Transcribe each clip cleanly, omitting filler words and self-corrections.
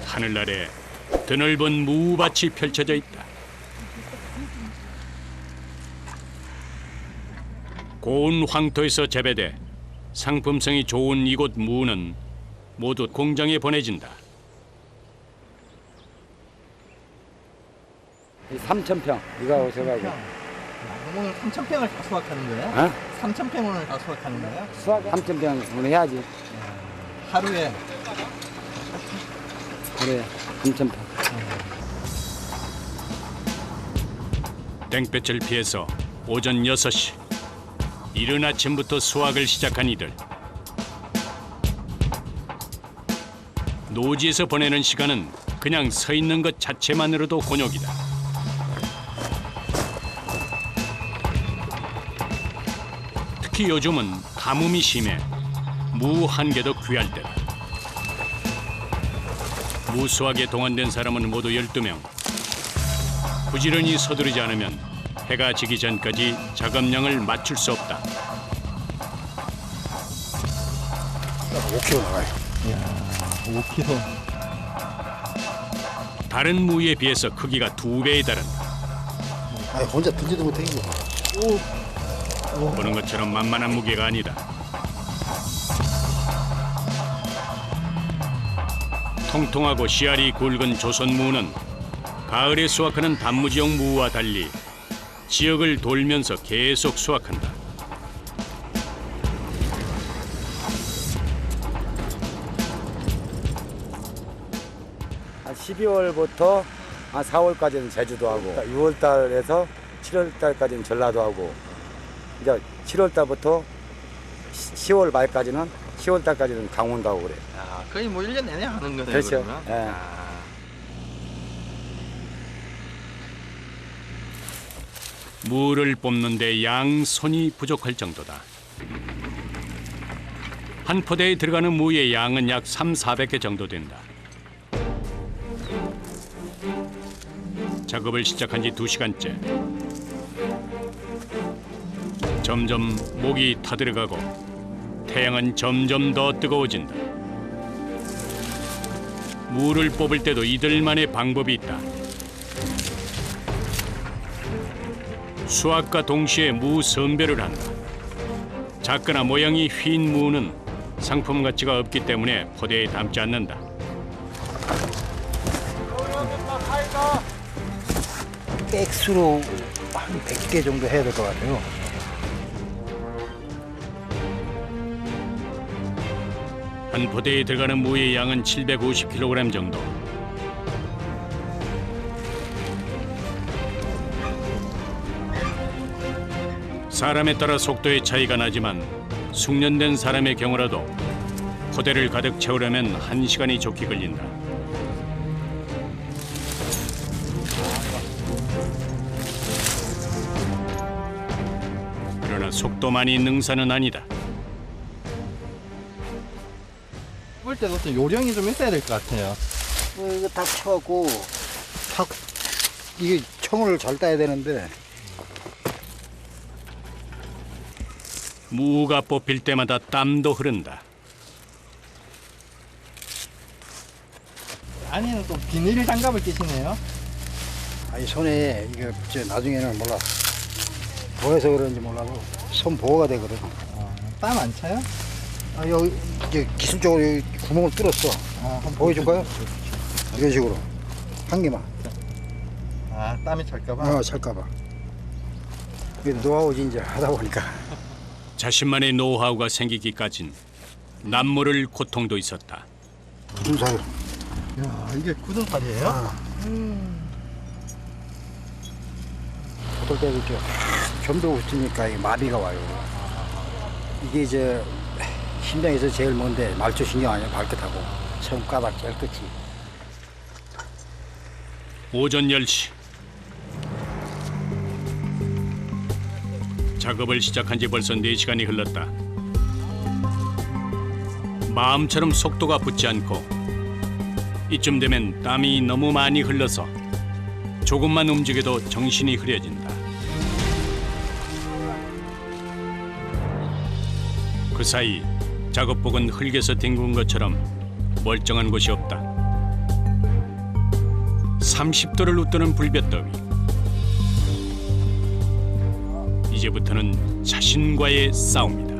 하늘 아래 드넓은 무밭이 펼쳐져 있다. 고운 황토에서 재배돼 상품성이 좋은 이곳 무는 모두 공장에 보내진다. 3,000평 이거 오셔가지고 오늘 3,000평을 다 수확하는 거예요? 어? 3,000평을 다 수확하는 거예요? 수확 3,000평 오늘 해야지. 하루에 그래 3,000평. 땡볕을 피해서 오전 6시 이른 아침부터 수확을 시작한 이들. 노지에서 보내는 시간은 그냥 서 있는 것 자체만으로도 곤욕이다. 특히 요즘은 가뭄이 심해 무 한 개도 귀할 때다. 무 수확에 동원된 사람은 모두 12명. 부지런히 서두르지 않으면 해가 지기 전까지 작업량을 맞출 수 없다. 5kg 나가요. 이야 5kg. 다른 무에 비해서 크기가 2배에 달한다. 아니 혼자 던지도 못해 이거. 보는 것처럼 만만한 무게가 아니다. 통통하고 씨알이 굵은 조선무는 가을에 수확하는 단무지용 무와 달리 지역을 돌면서 계속 수확한다. 한 12월부터 한 4월까지는 제주도 하고 6월달에서 7월달까지는 전라도 하고 이제 7월달부터 10월 말까지는 10월달까지는 강원도 하고 그래. 야, 거의 뭐 1년 내내 하는 거네요. 그렇죠. 그러면? 예. 아, 무를 뽑는데 양손이 부족할 정도다. 한 포대에 들어가는 무의 양은 약 300~400개 정도 된다. 작업을 시작한 지 2시간째. 점점 목이 타들어가고 태양은 점점 더 뜨거워진다. 무를 뽑을 때도 이들만의 방법이 있다. 수확과 동시에 무 선별을 한다. 작거나 모양이 휜 무는 상품 가치가 없기 때문에 포대에 담지 않는다. 백수로 한 100개 정도 해야 될 것 같아요. 한 포대에 들어가는 무의 양은 750kg 정도. 사람에 따라 속도의 차이가 나지만 숙련된 사람의 경우라도 포대를 가득 채우려면 1시간이 좋게 걸린다. 그러나 속도만이 능사는 아니다. 뽑을 때도 좀 요령이 좀 있어야 될 것 같아요. 이거 딱 쳐갖고 탁 이게 청을 잘 따야 되는데 무가 뽑힐 때마다 땀도 흐른다. 안에는 또 비닐 장갑을 끼시네요. 아니 손에 이게 저 나중에는 몰라 보여서 그런지 몰라도 손 보호가 되거든. 땀 안 차요? 아 여기 이제 기술적으로 여기 구멍을 뚫었어. 한번 보여줄까요? 이런 식으로 한 개만. 아 땀이 찰까봐. 찰까봐. 이게 노하우지 이제 하다 보니까. 자신만의 노하우가 생기기까진 남모를 고통도 있었다. 무슨 살? 야 이게 굳은 살이에요? 어떨 때도 이렇게 점도 없으니까 이 마비가 와요. 이게 이제 심장에서 제일 먼데 말초 신경 아니야 발끝하고 손가락 제일 끝이. 오전 10시. 작업을 시작한 지 벌써 4시간이 흘렀다. 마음처럼 속도가 붙지 않고 이쯤 되면 땀이 너무 많이 흘러서 조금만 움직여도 정신이 흐려진다. 그 사이 작업복은 흙에서 뒹군 것처럼 멀쩡한 곳이 없다. 30도를 웃도는 불볕더위. 이제부터는 자신과의 싸움이다.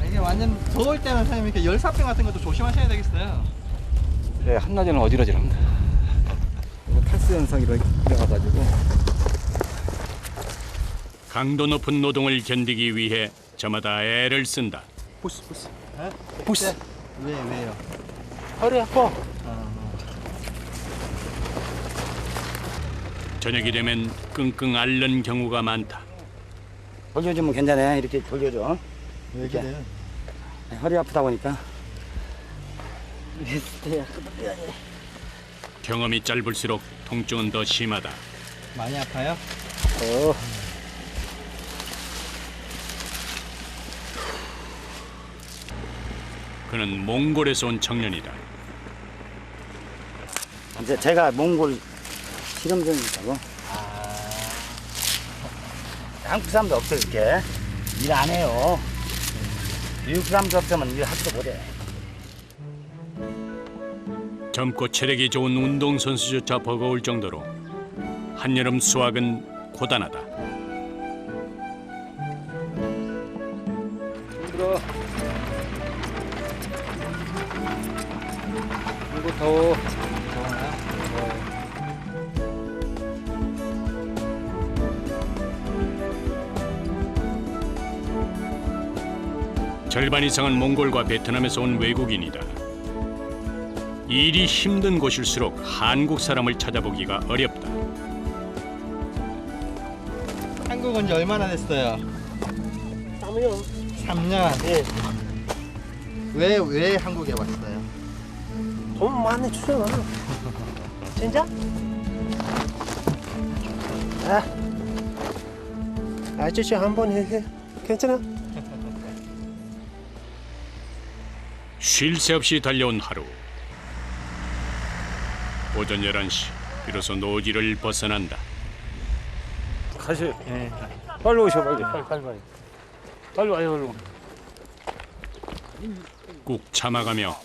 이게 완전 더울 때는 선생님 이렇게 열사병 같은 것도 조심하셔야 되겠어요. 네, 한낮에는 어지러지랍니다. 탈수 현상이 일어나가지고. 강도 높은 노동을 견디기 위해 저마다 애를 쓴다. 부스, 부스. 네? 부스. 왜요? 허리 아파. 저녁이 되면 끙끙 앓는 경우가 많다. 돌려주면 괜찮아. 이렇게 돌려줘. 왜 그래요? 허리 아프다 보니까. 경험이 짧을수록 통증은 더 심하다. 많이 아파요? 그는 몽골에서 온 청년이다. 이제 제가 몽골 실험생이라고. 한국 사람도 없어 이렇게 일 안 해요. 미국 사람도 없으면 일 하지도 못해. 젊고 체력이 좋은 운동선수조차 버거울 정도로 한여름 수확은 고단하다. 힘들어. 이거 더워. 절반 이상은 몽골과 베트남에서 온 외국인이다. 일이 힘든 곳일수록 한국 사람을 찾아보기가 어렵다. 한국 온 지 얼마나 됐어요? 3년. 3년? 예. 왜 한국에 왔어요? 돈 많이 주잖아. 진짜? 아저씨 한번 해. 괜찮아? 쉴 새 없이 달려온 하루. 오전 11시 비로소 노지를 벗어난다. 가시. 빨리 오셔, 빨리. 빨리 와요, 얼른. 꾹 참아가며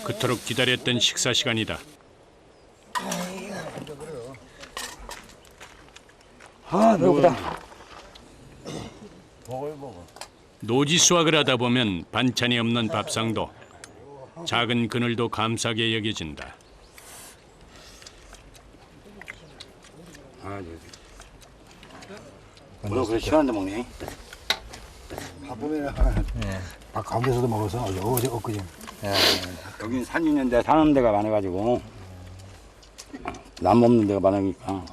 그토록 기다렸던 식사 시간이다. 아 배고프다. 노지 수확을 하다 보면 반찬이 없는 밥상도 작은 그늘도 감사하게 여겨진다. 너 그래 시원한데 먹네. 바쁘면 밥 가운데서도 먹어서 어제 엊그제. 여기는 산 있는데 사는 데가 많아가지고 남 없는 데가 많으니까.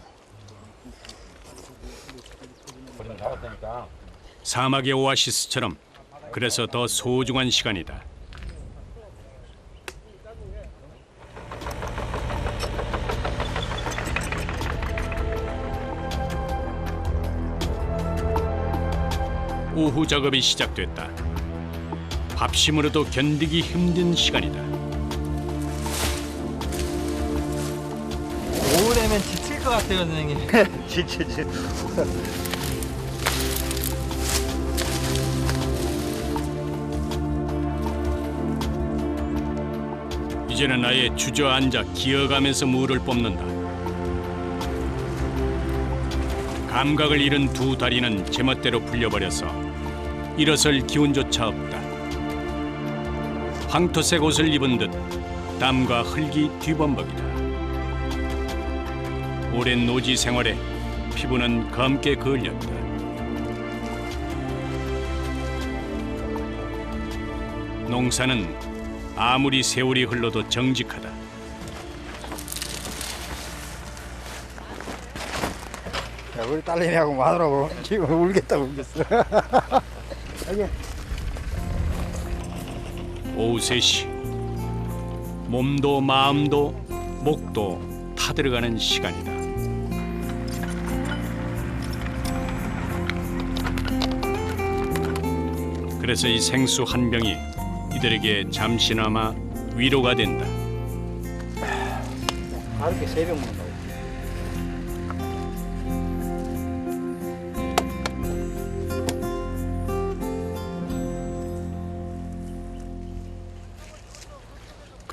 사막의 오아시스처럼 그래서 더 소중한 시간이다. 오후 작업이 시작됐다. 밥심으로도 견디기 힘든 시간이다. 오후 되면 지칠 것 같아요, 선생님. 지치지. 이제는 아예 주저앉아 기어가면서 물을 뽑는다. 감각을 잃은 두 다리는 제멋대로 풀려버려서 일어설 기운조차 없다. 황토색 옷을 입은 듯 땀과 흙이 뒤범벅이다. 오랜 노지 생활에 피부는 검게 그을렸다. 농사는 아무리 세월이 흘러도 정직하다. 야, 우리 딸내미하고 마누라고 지금 울겠다고 울겠어. 오후 3시 몸도 마음도 목도 타들어가는 시간이다. 그래서 이 생수 한 병이 이들에게 잠시나마 위로가 된다. 하루에 3병 먹는다고.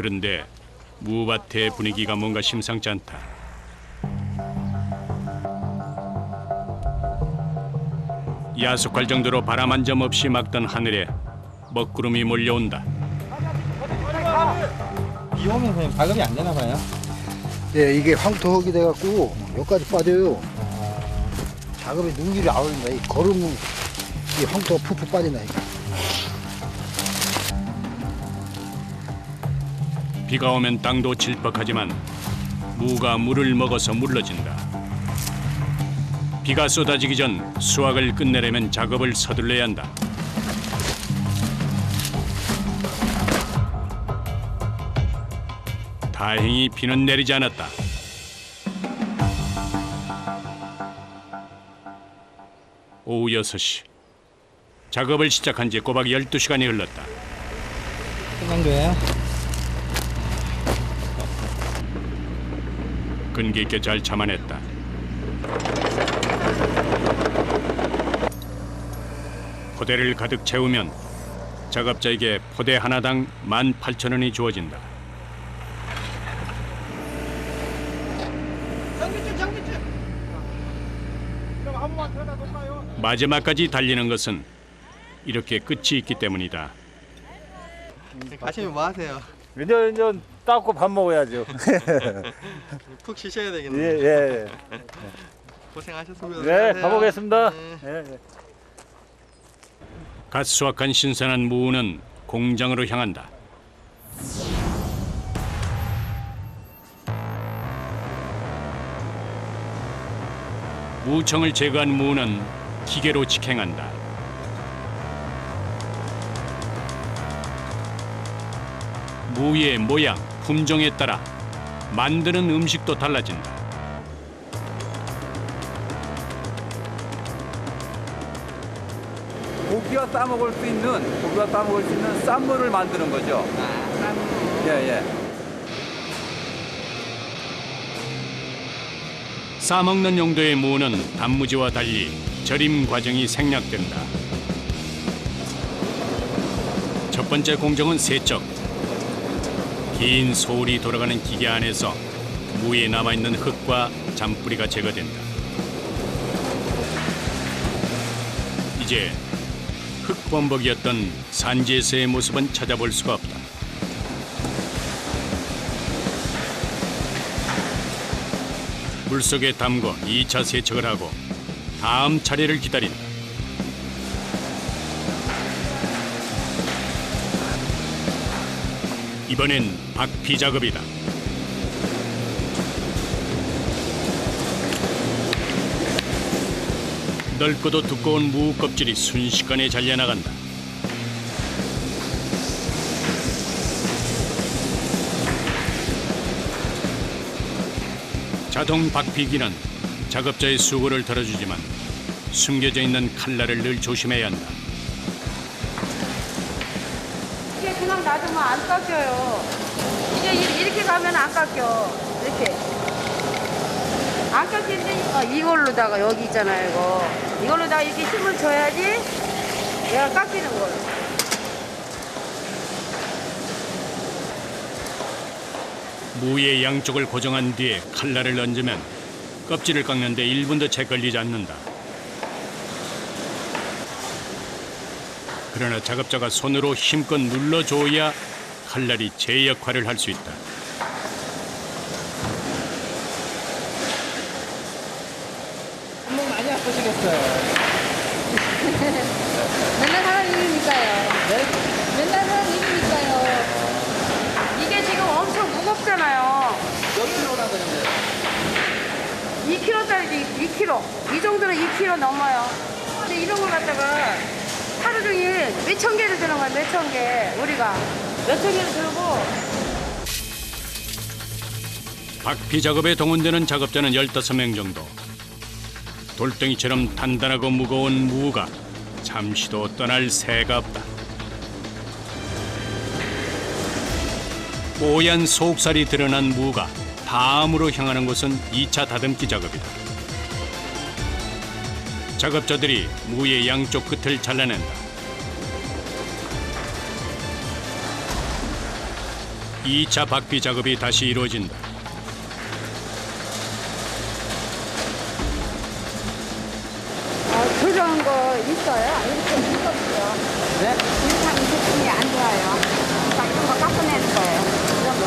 그런데 무밭의 분위기가 뭔가 심상치 않다. 야속할 정도로 바람 한 점 없이 막던 하늘에 먹구름이 몰려온다. 비 오면 선생님 작업이 안 되나 봐요. 네, 이게 황토흙이 돼갖고 여기까지 빠져요. 작업에 능률이 안 올린다. 이 걸으면 이 황토가 푹푹 빠진다. 비가 오면 땅도 질퍽하지만 무가 물을 먹어서 물러진다. 비가 쏟아지기 전 수확을 끝내려면 작업을 서둘러야 한다. 다행히 비는 내리지 않았다. 오후 6시. 작업을 시작한 지 꼬박 12시간이 흘렀다. 끝난 거예요? 끈기 있게 잘 참아냈다. 포대를 가득 채우면 작업자에게 포대 하나당 18,000원이 주어진다. 마지막까지 달리는 것은 이렇게 끝이 있기 때문이다. 가시면 뭐 하세요? 이제 닦고 밥 먹어야죠. 푹 쉬셔야 되겠네요. 예. 고생하셨습니다. 네, 수고하세요. 가보겠습니다. 네. 예. 갓 수확한 신선한 무는 공장으로 향한다. 무청을 제거한 무는 기계로 직행한다. 무의 모양, 품종에 따라 만드는 음식도 달라진다. 고기와 싸먹을 수 있는 쌈무를 만드는 거죠. 예. 싸먹는 용도의 무는 단무지와 달리 절임 과정이 생략된다. 첫 번째 공정은 세척. 긴 소울이 돌아가는 기계 안에서 무에 남아있는 흙과 잔뿌리가 제거된다. 이제 흙범벅이었던 산지에서의 모습은 찾아볼 수가 없다. 물속에 담궈 2차 세척을 하고 다음 차례를 기다린다. 이번엔 박피 작업이다. 넓고도 두꺼운 무 껍질이 순식간에 잘려나간다. 자동 박피기는 작업자의 수고를 덜어주지만 숨겨져 있는 칼날을 늘 조심해야 한다. 이게 그냥 놔두면 안 깎여요. 이게 이렇게 가면 안 깎여. 이렇게. 안 깎이는데 이걸로다가 여기 있잖아요, 이거. 이걸로다가 이렇게 힘을 줘야지 얘가 깎이는 거예요. 무의 양쪽을 고정한 뒤에 칼날을 얹으면 껍질을 깎는 데 1분도 채 걸리지 않는다. 그러나 작업자가 손으로 힘껏 눌러줘야 칼날이 제 역할을 할 수 있다. 손목 많이 아프시겠어요. 맨날 하는 일이니까요. 맨날 하는 일이니까요. 이게 지금 엄청 무겁잖아요. 몇 킬로나 되는데요? 2kg짜리지, 2kg. 이 정도는 2kg 넘어요. 근데 이런 걸 갖다가 하루 종일 몇천 개를 드는 거야, 몇천 개. 우리가 몇천 개를 들고. 박피 작업에 동원되는 작업자는 15명 정도. 돌덩이처럼 단단하고 무거운 무가 잠시도 떠날 새가 없다. 뽀얀 속살이 드러난 무가 다음으로 향하는 곳은 2차 다듬기 작업이다. 작업자들이 무의 양쪽 끝을 잘라낸다. 2차 박비 작업이 다시 이루어진다. 그런 거 있어요. 이렇게 무겁죠. 네? 이렇게 하면 제품이 안 좋아요. 딱 이런 거 깎아내는 거예요. 이런 거.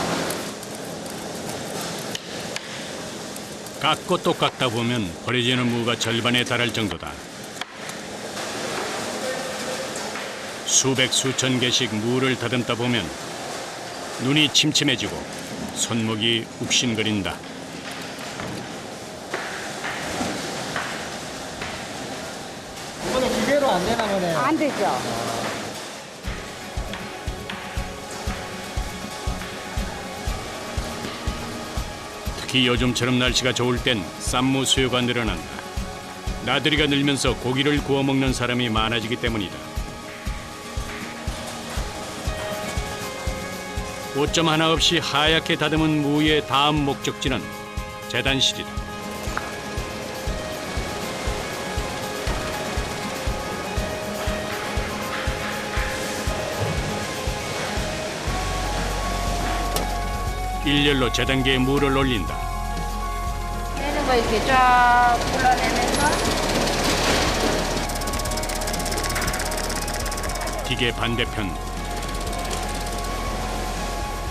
깎고 또 깎다 보면 버려지는 무가 절반에 달할 정도다. 수백 수천 개씩 무를 다듬다 보면 눈이 침침해지고 손목이 욱신거린다. 이거는 기계로 안 되나 보네요. 안 되죠. 특히 요즘처럼 날씨가 좋을 땐 쌈무 수요가 늘어난다. 나들이가 늘면서 고기를 구워 먹는 사람이 많아지기 때문이다. 오점 하나 없이 하얗게 다듬은 무의 다음 목적지는 재단실이다. 일렬로 재단기에 무를 올린다. 내는 거 이렇게 쫙 골라내면서 기계 반대편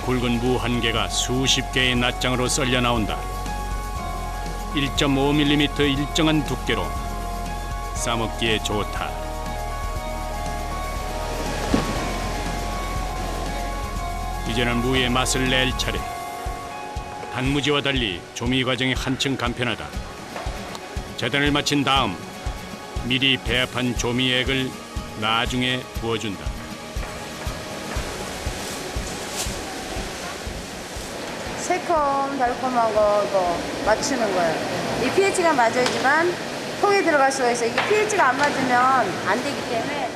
굵은 무 한 개가 수십 개의 낱장으로 썰려 나온다. 1.5mm 일정한 두께로 싸먹기에 좋다. 이제는 무의 맛을 낼 차례. 단무지와 달리 조미 과정이 한층 간편하다. 재단을 마친 다음 미리 배합한 조미액을 나중에 부어준다. 새콤달콤하고 이거 맞추는 거예요. 이 pH가 맞아야지만 통에 들어갈 수가 있어요. 이게 pH가 안 맞으면 안 되기 때문에.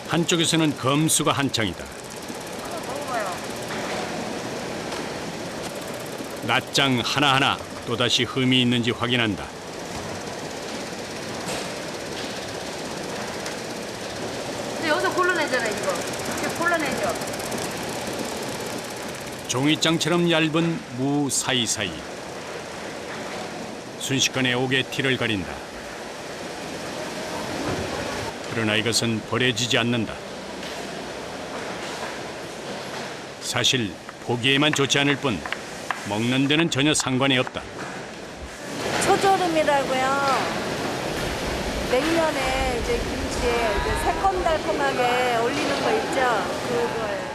한쪽에서는 검수가 한창이다. 먹어봐요. 낱장 하나하나 또다시 흠이 있는지 확인한다. 근데 여기서 골라내잖아요, 이거. 이렇게 골라내죠. 종이장처럼 얇은 무 사이사이 순식간에 옥의 티를 가린다. 그러나 이것은 버려지지 않는다. 사실 보기에만 좋지 않을 뿐 먹는 데는 전혀 상관이 없다. 초절임이라고요. 냉면에 이제 김치에 이제 새콤달콤하게 올리는 거 있죠? 그거예요.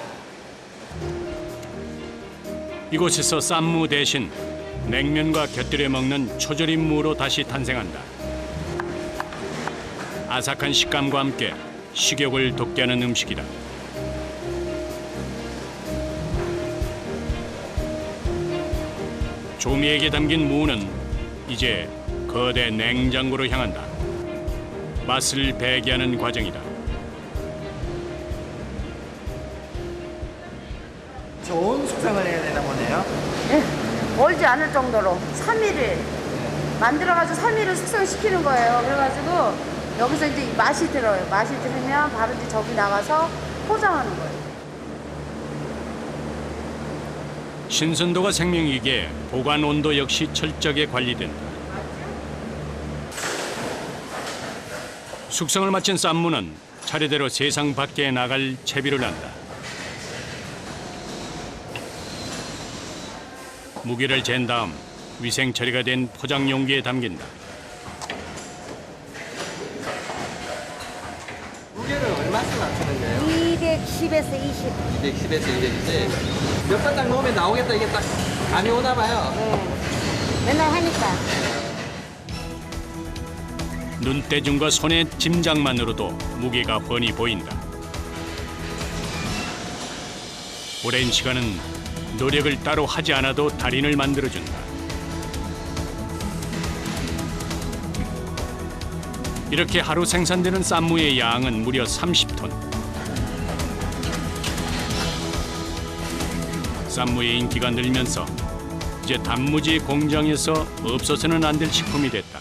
이곳에서 쌈무 대신 냉면과 곁들여 먹는 초절임 무로 다시 탄생한다. 아삭한 식감과 함께 식욕을 돋게 하는 음식이다. 조미액에 담긴 무는 이제 거대 냉장고로 향한다. 맛을 배기하는 과정이다. 좋은 숙성을 해야 되나 보네요. 네, 멀지 않을 정도로 3일을 만들어가지고 3일을 숙성시키는 거예요. 그래가지고 여기서 이제 맛이 들어요. 맛이 들으면 바로 이제 저기 나가서 포장하는 거예요. 신선도가 생명이기에 보관 온도 역시 철저하게 관리된다. 숙성을 마친 쌈무는 차례대로 세상 밖에 나갈 채비를 한다. 무게를 잰 다음 위생 처리가 된 포장 용기에 담긴다. 무게를 얼마씩 맞추는 거예요? 210에서 20. 210에서 220. 몇 번 딱 넣으면 나오겠다. 이게 딱 감이 오나 봐요. 네. 맨날 하니까. 눈대중과 손의 짐작만으로도 무게가 훤히 보인다. 오랜 시간은 노력을 따로 하지 않아도 달인을 만들어준다. 이렇게 하루 생산되는 쌈무의 양은 무려 30톤. 쌈무의 인기가 늘면서 이제 단무지 공장에서 없어서는 안 될 식품이 됐다.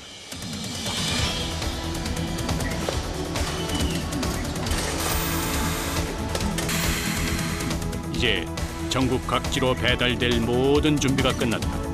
이제 전국 각지로 배달될 모든 준비가 끝났다.